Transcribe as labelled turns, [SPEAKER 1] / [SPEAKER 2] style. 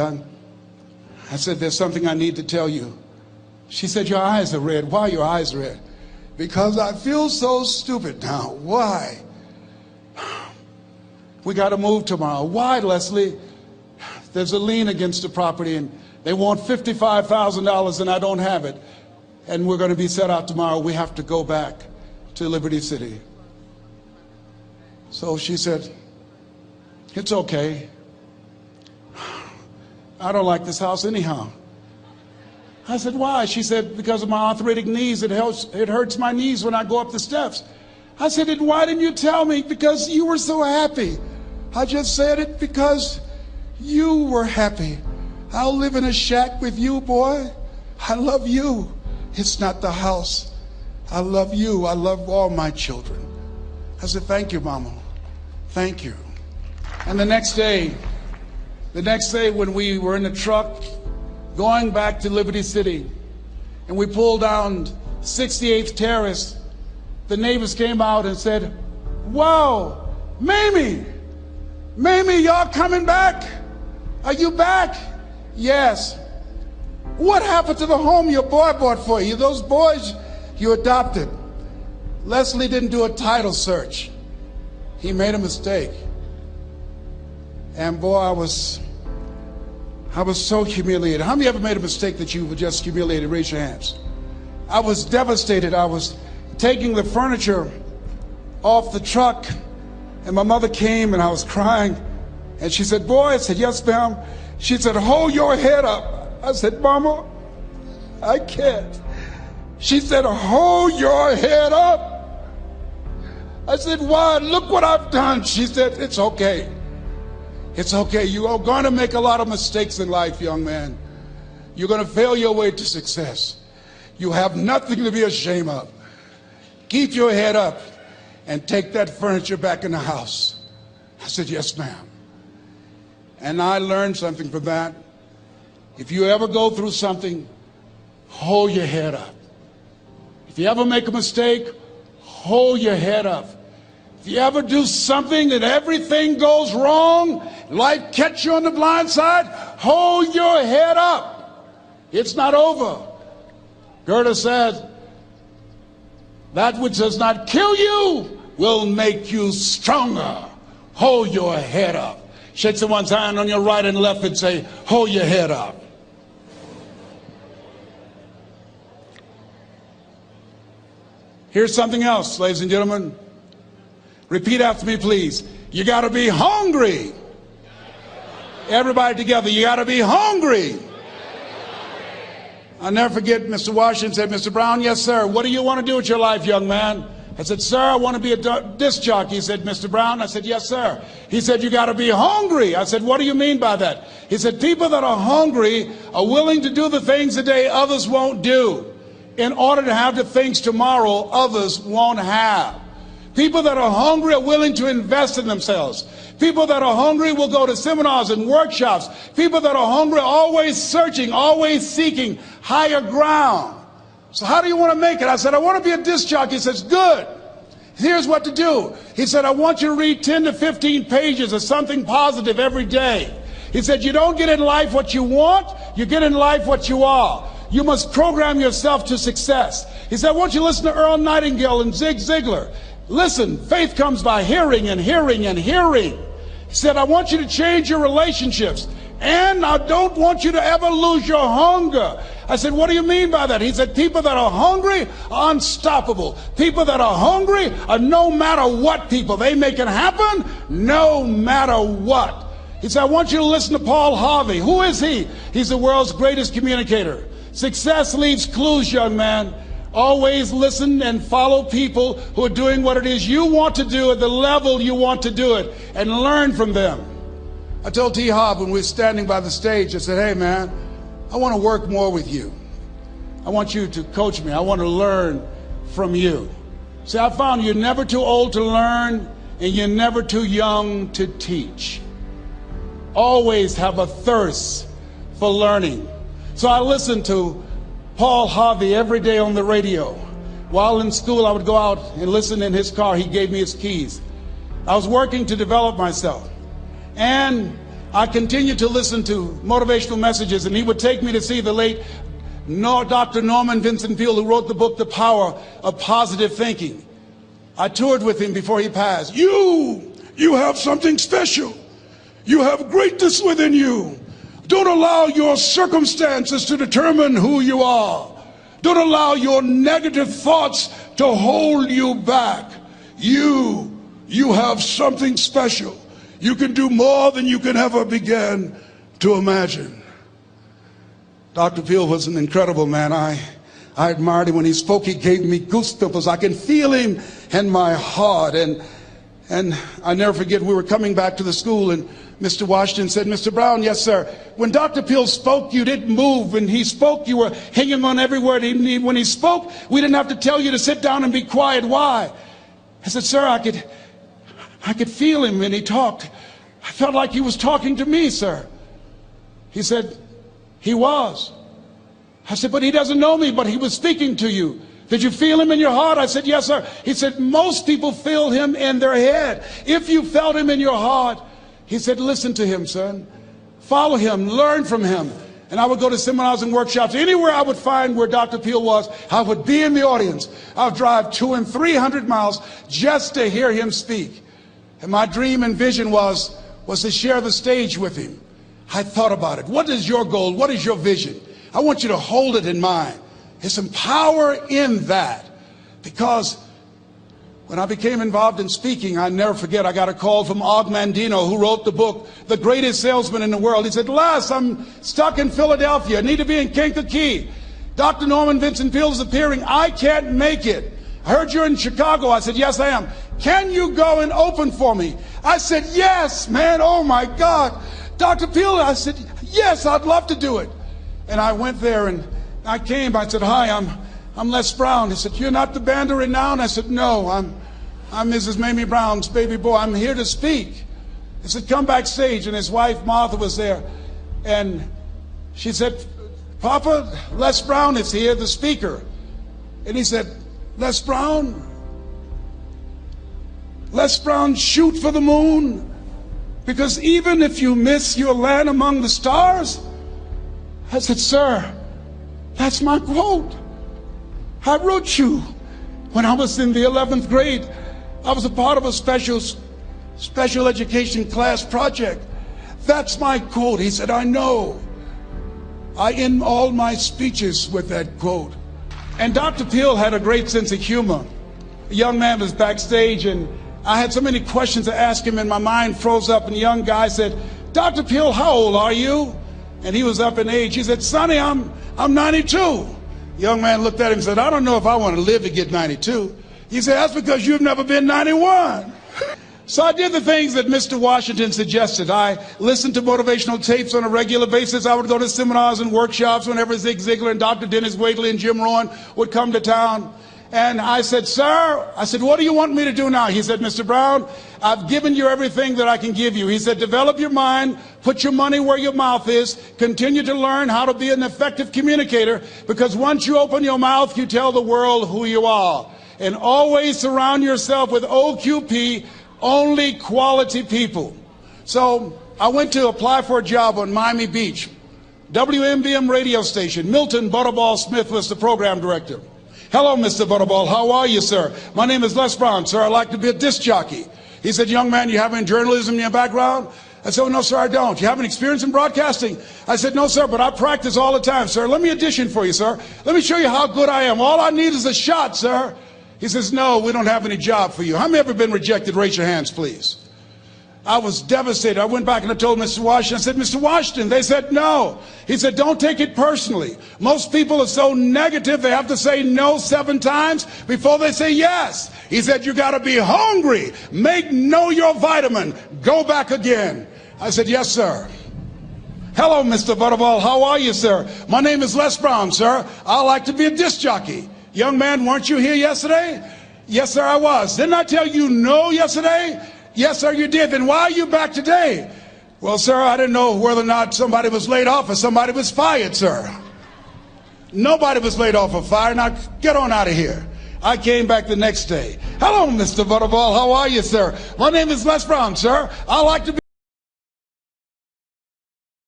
[SPEAKER 1] I said, there's something I need to tell you. She said, your eyes are red. Why are your eyes red? Because I feel so stupid now. Why? We got to move tomorrow. Why, Leslie? There's a lien against the property and they want $55,000 and I don't have it. And we're going to be set out tomorrow. We have to go back to Liberty City. So she said, it's okay. I don't like this house anyhow. I said, why? She said, because of my arthritic knees, it hurts my knees when I go up the steps. I said, and why didn't you tell me? Because you were so happy. I just said it because you were happy. I'll live in a shack with you, boy. I love you. It's not the house. I love you. I love all my children. I said, thank you, Mama. Thank you. And the next day when we were in the truck going back to Liberty City and we pulled down 68th Terrace, the neighbors came out and said, wow, Mamie, y'all coming back? Are you back? Yes. What happened to the home your boy bought for you? Those boys you adopted. Leslie didn't do a title search. He made a mistake. And boy, I was so humiliated. How many ever made a mistake that you were just humiliated? Raise your hands. I was devastated. I was taking the furniture off the truck and my mother came and I was crying and she said, boy, I said, yes, ma'am. She said, hold your head up. I said, Mama, I can't. She said, hold your head up. I said, why? Look what I've done. She said, it's okay. It's okay. You are going to make a lot of mistakes in life, young man. You're going to fail your way to success. You have nothing to be ashamed of. Keep your head up and take that furniture back in the house. I said, yes, ma'am. And I learned something from that. If you ever go through something, hold your head up. If you ever make a mistake, hold your head up. If you ever do something that everything goes wrong, life catch you on the blind side, hold your head up. It's not over. Goethe said, that which does not kill you will make you stronger. Hold your head up. Shake someone's hand on your right and left and say, hold your head up. Here's something else, ladies and gentlemen. Repeat after me, please. You got to be hungry. Everybody together, you got to be hungry. I'll never forget Mr. Washington said, Mr. Brown, yes, sir. What do you want to do with your life, young man? I said, sir, I want to be a disc jockey. He said, Mr. Brown? I said, yes, sir. He said, you got to be hungry. I said, what do you mean by that? He said, people that are hungry are willing to do the things today others won't do in order to have the things tomorrow others won't have. People that are hungry are willing to invest in themselves. People that are hungry will go to seminars and workshops. People that are hungry are always searching, always seeking higher ground. So how do you want to make it? I said, I want to be a disc jockey. He says, good. Here's what to do. He said, I want you to read 10 to 15 pages of something positive every day. He said, you don't get in life what you want, you get in life what you are. You must program yourself to success. He said, I want you to listen to Earl Nightingale and Zig Ziglar. Listen, faith comes by hearing and hearing and hearing. He said, I want you to change your relationships. And I don't want you to ever lose your hunger. I said, what do you mean by that? He said, people that are hungry are unstoppable. People that are hungry are no matter what people. They make it happen no matter what. He said, I want you to listen to Paul Harvey. Who is he? He's the world's greatest communicator. Success leaves clues, young man. Always listen and follow people who are doing what it is you want to do at the level you want to do it and learn from them. I told T. Hobb when we were standing by the stage, I said, hey man, I want to work more with you. I want you to coach me. I want to learn from you. See, I found you're never too old to learn and you're never too young to teach. Always have a thirst for learning. So I listened to Paul Harvey every day on the radio. While in school, I would go out and listen in his car. He gave me his keys. I was working to develop myself. And I continued to listen to motivational messages, and he would take me to see the late Dr. Norman Vincent Peale, who wrote the book, The Power of Positive Thinking. I toured with him before he passed. You have something special. You have greatness within you. Don't allow your circumstances to determine who you are. Don't allow your negative thoughts to hold you back. You have something special. You can do more than you can ever begin to imagine. Dr. Peale was an incredible man. I admired him. When he spoke, he gave me goosebumps. I can feel him in my heart. And I never forget, we were coming back to the school, and Mr. Washington said, Mr. Brown, yes, sir. When Dr. Peale spoke, you didn't move. When he spoke, you were hanging on every word. When he spoke, we didn't have to tell you to sit down and be quiet. Why? I said, sir, I could feel him when he talked. I felt like he was talking to me, sir. He said, he was. I said, but he doesn't know me, but he was speaking to you. Did you feel him in your heart? I said, yes, sir. He said, most people feel him in their head. If you felt him in your heart, he said, listen to him, son. Follow him, learn from him. And I would go to seminars and workshops. Anywhere I would find where Dr. Peale was, I would be in the audience. I would drive 200 and 300 miles just to hear him speak. And my dream and vision was to share the stage with him. I thought about it. What is your goal? What is your vision? I want you to hold it in mind. There's some power in that. Because when I became involved in speaking, I never forget, I got a call from Og Mandino, who wrote the book, The Greatest Salesman in the World. He said, Les, I'm stuck in Philadelphia. I need to be in Kankakee. Dr. Norman Vincent Peale is appearing. I can't make it. I heard you're in Chicago. I said, yes, I am. Can you go and open for me? I said, yes, man. Oh, my God. Dr. Peale, I said, yes, I'd love to do it. And I went there and I came. I said, hi, I'm Les Brown. He said, you're not the band of renown? I said, no, I'm Mrs. Mamie Brown's baby boy. I'm here to speak. He said, come backstage. And his wife, Martha, was there. And she said, Papa, Les Brown is here, the speaker. And he said, Les Brown, shoot for the moon. Because even if you miss, you'll land among the stars. I said, sir, that's my quote. I wrote you when I was in the 11th grade. I was a part of a special education class project. That's my quote. He said, I know. I end all my speeches with that quote. And Dr. Peale had a great sense of humor. A young man was backstage, and I had so many questions to ask him, and my mind froze up, and the young guy said, Dr. Peale, how old are you? And he was up in age. He said, Sonny, I'm 92. The young man looked at him and said, I don't know if I want to live to get 92. He said, that's because you've never been 91. So I did the things that Mr. Washington suggested. I listened to motivational tapes on a regular basis. I would go to seminars and workshops whenever Zig Ziglar and Dr. Dennis Waitley and Jim Rohn would come to town. And I said, sir, what do you want me to do now? He said, Mr. Brown, I've given you everything that I can give you. He said, develop your mind, put your money where your mouth is, continue to learn how to be an effective communicator, because once you open your mouth, you tell the world who you are. And always surround yourself with OQP, only quality people. So I went to apply for a job on Miami Beach. WMBM radio station. Milton Butterball Smith was the program director. Hello, Mr. Butterball. How are you, sir? My name is Les Brown, sir. I'd like to be a disc jockey. He said, young man, you have any journalism in your background? I said, oh, no, sir, I don't. You have any experience in broadcasting? I said, no, sir, but I practice all the time, sir. Let me audition for you, sir. Let me show you how good I am. All I need is a shot, sir. He says, no, we don't have any job for you. How many ever been rejected? Raise your hands, please. I was devastated. I went back and I told Mr. Washington, I said, Mr. Washington, they said no. He said, don't take it personally. Most people are so negative, they have to say no 7 times before they say yes. He said, you got to be hungry. Know your vitamin. Go back again. I said, yes, sir. Hello, Mr. Butterball. How are you, sir? My name is Les Brown, sir. I like to be a disc jockey. Young man, weren't you here yesterday? Yes, sir, I was. Didn't I tell you no yesterday? Yes, sir, you did. Then why are you back today? Well, sir, I didn't know whether or not somebody was laid off or somebody was fired, sir. Nobody was laid off or fired. Now, get on out of here. I came back the next day. Hello, Mr. Butterball. How are you, sir? My name is Les Brown, sir. I like to be